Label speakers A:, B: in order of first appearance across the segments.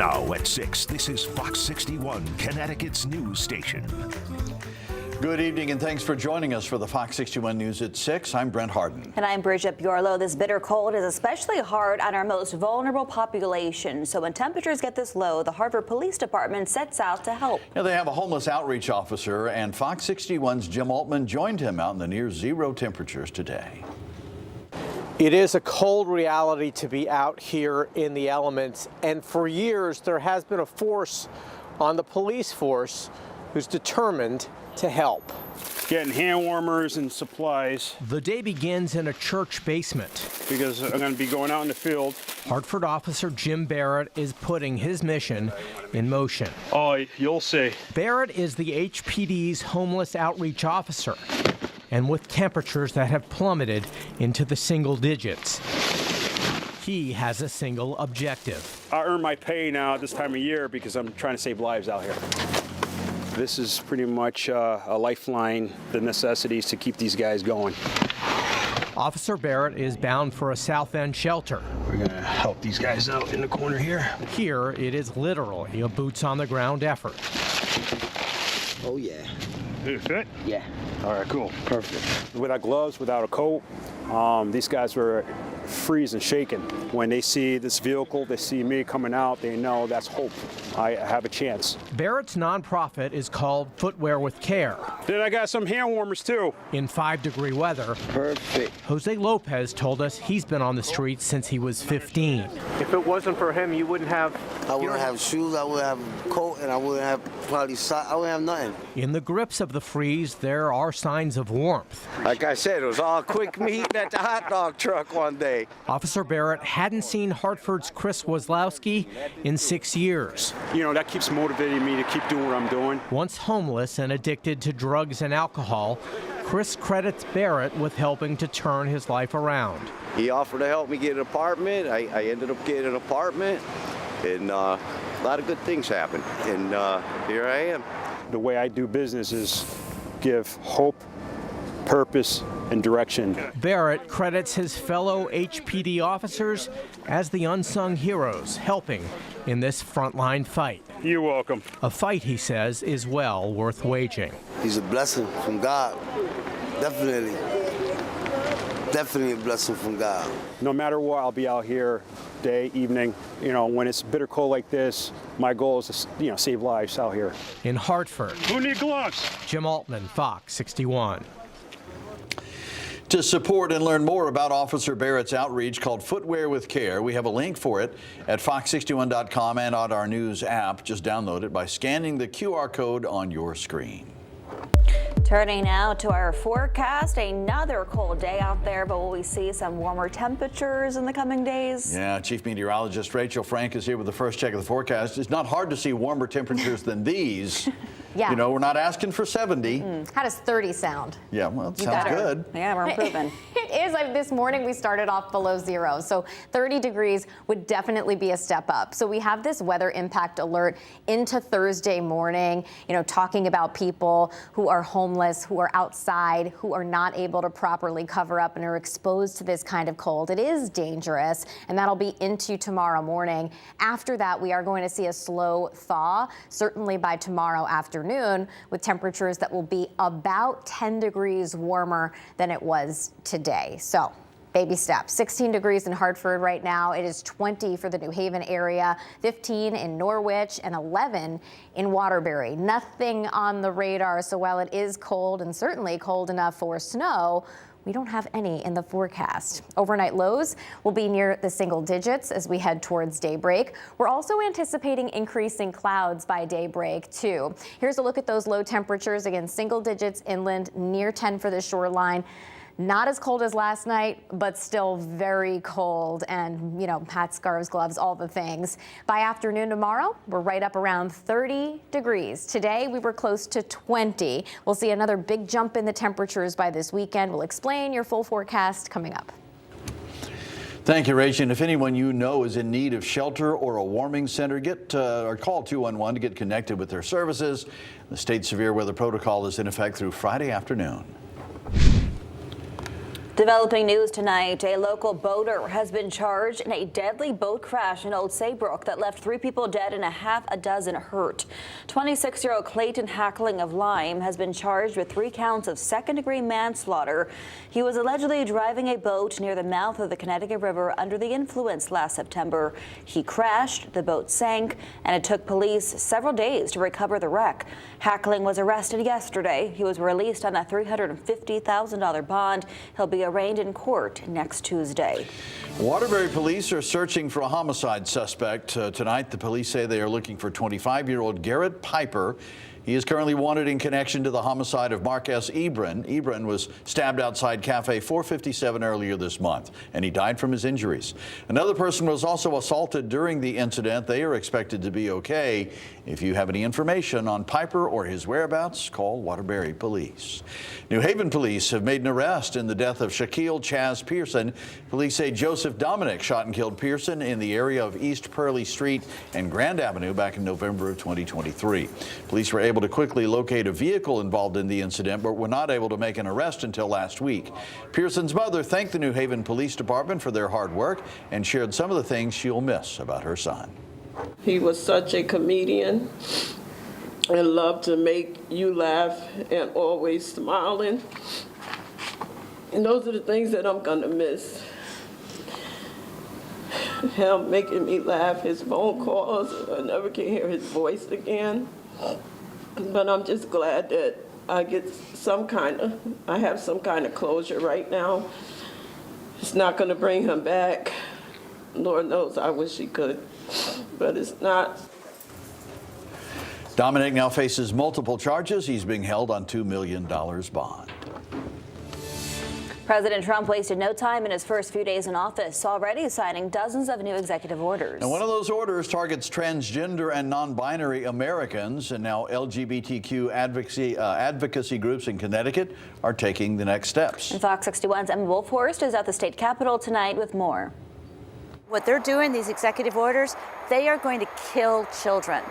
A: Now at 6, this is Fox 61, Connecticut's news station.
B: Good evening and thanks for joining us for the Fox 61 News at 6. I'm Brent Harden.
C: And I'm Bridget Bjorlo. This bitter cold is especially hard on our most vulnerable population. So when temperatures get this low, the Hartford Police Department sets out to help.
B: Now, they have a homeless outreach officer, and Fox 61's Jim Altman joined him out in the near zero temperatures today.
D: It is a cold reality to be out here in the elements, and for years there has been a force on the police force who's determined to help.
E: Getting hand warmers and supplies.
F: The day begins in a church basement.
E: Because I'm going to be going out in the field.
F: Hartford officer Jim Barrett is putting his mission in motion.
E: Oh, you'll see.
F: Barrett is the HPD's homeless outreach officer. And with temperatures that have plummeted into the single digits, he has a single objective.
E: I earn my pay now at this time of year because I'm trying to save lives out here. This is pretty much a lifeline, the necessities to keep these guys going.
F: Officer Barrett is bound for a South End shelter.
E: We're going to help these guys out in the corner here.
F: Here, it is literally a boots-on-the-ground effort.
G: Oh, yeah.
E: Did it fit?
G: Yeah.
E: All right, cool. Perfect. Without gloves, without a coat, these guys were freezing, shaking. When they see this vehicle, they see me coming out, they know that's hope. I have a chance.
F: Barrett's nonprofit is called Footwear with Care.
E: Then I got some hand warmers, too.
F: In 5-degree weather,
G: Perfect.
F: Jose Lopez told us he's been on the streets since he was 15.
D: If it wasn't for him, you wouldn't have...
G: I wouldn't have shoes, I wouldn't have a coat, and I wouldn't have probably socks. I wouldn't have nothing.
F: In the grips of the freeze, there are signs of warmth.
G: Like I said, it was all quick meat at the hot dog truck one day.
F: Officer Barrett hadn't seen Hartford's Chris Wozlowski in 6 years.
E: You know, that keeps motivating me to keep doing what I'm doing.
F: Once homeless and addicted to drugs and alcohol, Chris credits Barrett with helping to turn his life around.
G: He offered to help me get an apartment. I ended up getting an apartment, and a lot of good things happened. And here I am.
E: The way I do business is give hope, purpose, and direction.
F: Barrett credits his fellow HPD officers as the unsung heroes helping in this frontline fight.
E: You're welcome.
F: A fight, he says, is well worth waging.
G: He's a blessing from God. Definitely. Definitely a blessing from God.
E: No matter what, I'll be out here day, evening. You know, when it's bitter cold like this, my goal is to, save lives out here.
F: In Hartford,
E: Who need gloves?
F: Jim Altman, Fox 61.
B: To support and learn more about Officer Barrett's outreach called Footwear with Care, we have a link for it at fox61.com and on our news app. Just download it by scanning the QR code on your screen.
C: Turning now to our forecast, another cold day out there, but will we see some warmer temperatures in the coming days?
B: Yeah, Chief Meteorologist Rachel Frank is here with the first check of the forecast. It's not hard to see warmer temperatures than these.
H: Yeah.
B: You know, we're not asking for 70.
H: How does 30 sound?
B: Yeah, well, it sounds good.
C: Yeah, we're improving.
H: It is. This morning we started off below zero, so 30 degrees would definitely be a step up. So we have this weather impact alert into Thursday morning, talking about people who are homeless, who are outside, who are not able to properly cover up and are exposed to this kind of cold. It is dangerous, and that'll be into tomorrow morning. After that, we are going to see a slow thaw, certainly by tomorrow afternoon, with temperatures that will be about 10 degrees warmer than it was today. So baby steps. 16 degrees in Hartford right now. It is 20 for the New Haven area, 15 in Norwich, and 11 in Waterbury. Nothing on the radar. So while it is cold and certainly cold enough for snow, we don't have any in the forecast. Overnight lows will be near the single digits as we head towards daybreak. We're also anticipating increasing clouds by daybreak too. Here's a look at those low temperatures. Again, single digits inland, near 10 for the shoreline. Not as cold as last night, but still very cold, and hats, scarves, gloves, all the things. By afternoon tomorrow, we're right up around 30 degrees. Today, we were close to 20. We'll see another big jump in the temperatures by this weekend. We'll explain your full forecast coming up.
B: Thank you, Rachel. And if anyone you know is in need of shelter or a warming center, or call 211 to get connected with their services. The state severe weather protocol is in effect through Friday afternoon.
C: Developing news tonight, a local boater has been charged in a deadly boat crash in Old Saybrook that left 3 people dead and half a dozen hurt. 26-year-old Clayton Hackling of Lyme has been charged with 3 counts of second-degree manslaughter. He was allegedly driving a boat near the mouth of the Connecticut River under the influence last September. He crashed, the boat sank, and it took police several days to recover the wreck. Hackling was arrested yesterday. He was released on a $350,000 bond. He'll be arraigned in court next Tuesday.
B: Waterbury police are searching for a homicide suspect. Tonight, the police say they are looking for 25-year-old Garrett Piper. He is currently wanted in connection to the homicide of Mark S. Ebron. Ebron was stabbed outside Cafe 457 earlier this month, and he died from his injuries. Another person was also assaulted during the incident. They are expected to be okay. If you have any information on Piper or his whereabouts, call Waterbury Police. New Haven police have made an arrest in the death of Shaquille Chaz Pearson. Police say Joseph Dominic shot and killed Pearson in the area of East Pearly Street and Grand Avenue back in November of 2023. Police were able to quickly locate a vehicle involved in the incident, but were not able to make an arrest until last week. Pearson's mother thanked the New Haven Police Department for their hard work and shared some of the things she'll miss about her son.
I: He was such a comedian and loved to make you laugh and always smiling. And those are the things that I'm gonna miss. Him making me laugh, his phone calls, I never can hear his voice again. But I'm just glad that I have some kind of closure right now. It's not gonna bring him back. Lord knows I wish he could, but it's not.
B: Dominic now faces multiple charges. He's being held on $2 million bond.
C: President Trump wasted no time in his first few days in office, already signing dozens of new executive orders.
B: And one of those orders targets transgender and non-binary Americans, and now LGBTQ advocacy groups in Connecticut are taking the next steps.
C: And Fox 61's Emma Wolfhorst is at the state capitol tonight with more.
J: What they're doing, these executive orders, they are going to kill children.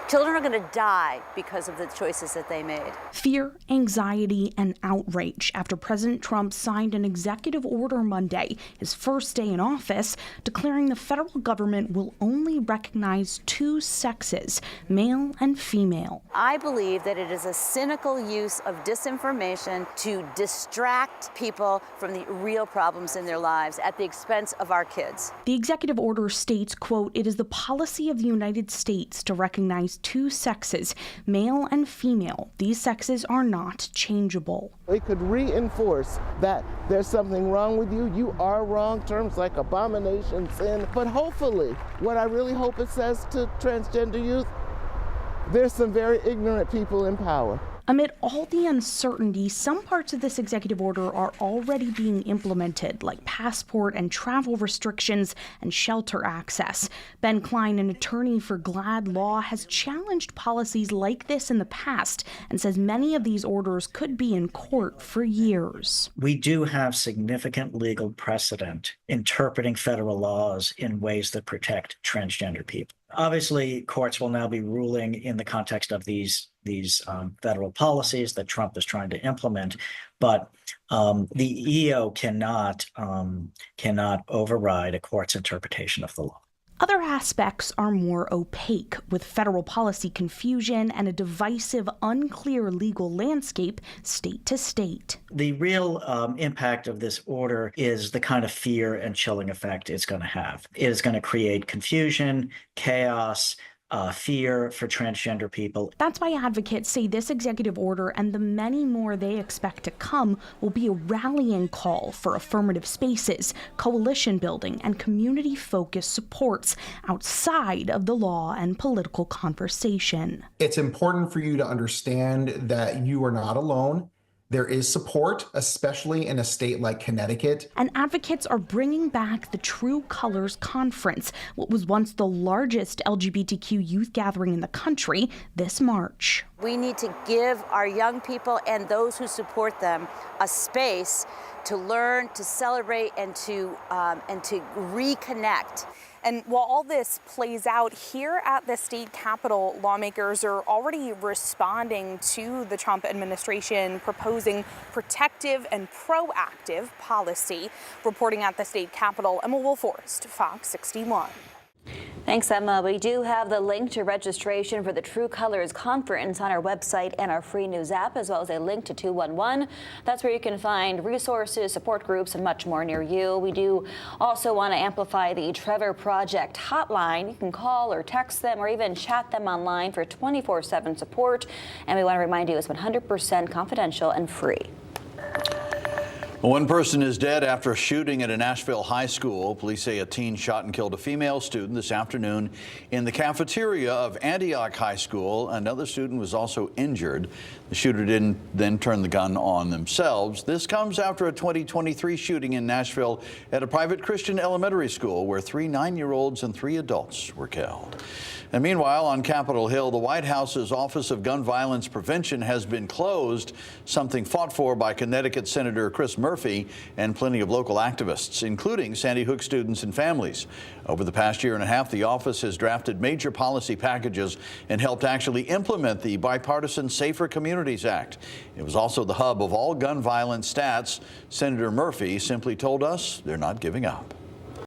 J: Children are going to die because of the choices that they made.
K: Fear, anxiety, and outrage after President Trump signed an executive order Monday, his first day in office, declaring the federal government will only recognize 2 sexes, male and female.
J: I believe that it is a cynical use of disinformation to distract people from the real problems in their lives at the expense of our kids.
K: The executive order states, quote, "It is the policy of the United States to recognize 2 sexes, male and female. These sexes are not changeable."
L: It could reinforce that there's something wrong with you. You are wrong. Terms like abomination, sin. But hopefully, what I really hope it says to transgender youth, there's some very ignorant people in power.
K: Amid all the uncertainty, some parts of this executive order are already being implemented, like passport and travel restrictions and shelter access. Ben Klein, an attorney for GLAD Law, has challenged policies like this in the past and says many of these orders could be in court for years.
M: We do have significant legal precedent interpreting federal laws in ways that protect transgender people. Obviously, courts will now be ruling in the context of these federal policies that Trump is trying to implement, but the EO cannot override a court's interpretation of the law.
K: Other aspects are more opaque, with federal policy confusion and a divisive, unclear legal landscape state to state.
M: The real impact of this order is the kind of fear and chilling effect it's going to have. It is going to create confusion, chaos, fear for transgender people.
K: That's why advocates say this executive order and the many more they expect to come will be a rallying call for affirmative spaces, coalition building, and community-focused supports outside of the law and political conversation.
N: It's important for you to understand that you are not alone. There is support, especially in a state like Connecticut.
K: And advocates are bringing back the True Colors Conference, what was once the largest LGBTQ youth gathering in the country, this March.
J: We need to give our young people and those who support them a space to learn, to celebrate, and to reconnect.
O: And while all this plays out here at the state capitol, lawmakers are already responding to the Trump administration proposing protective and proactive policy. Reporting at the state capitol, Emma Wolforst, Fox 61.
C: Thanks, Emma. We do have the link to registration for the True Colors Conference on our website and our free news app, as well as a link to 211. That's where you can find resources, support groups, and much more near you. We do also want to amplify the Trevor Project hotline. You can call or text them or even chat them online for 24/7 support. And we want to remind you it's 100% confidential and free.
B: One person is dead after a shooting at a Nashville high school. Police say a teen shot and killed a female student this afternoon in the cafeteria of Antioch High School. Another student was also injured. The shooter didn't then turn the gun on themselves. This comes after a 2023 shooting in Nashville at a private Christian elementary school where 3 9-year-olds and 3 adults were killed. And meanwhile, on Capitol Hill, the White House's Office of Gun Violence Prevention has been closed, something fought for by Connecticut Senator Chris Murphy and plenty of local activists, including Sandy Hook students and families. Over the past year and a half, the office has drafted major policy packages and helped actually implement the bipartisan Safer Communities Act. It was also the hub of all gun violence stats. Senator Murphy simply told us they're not giving up.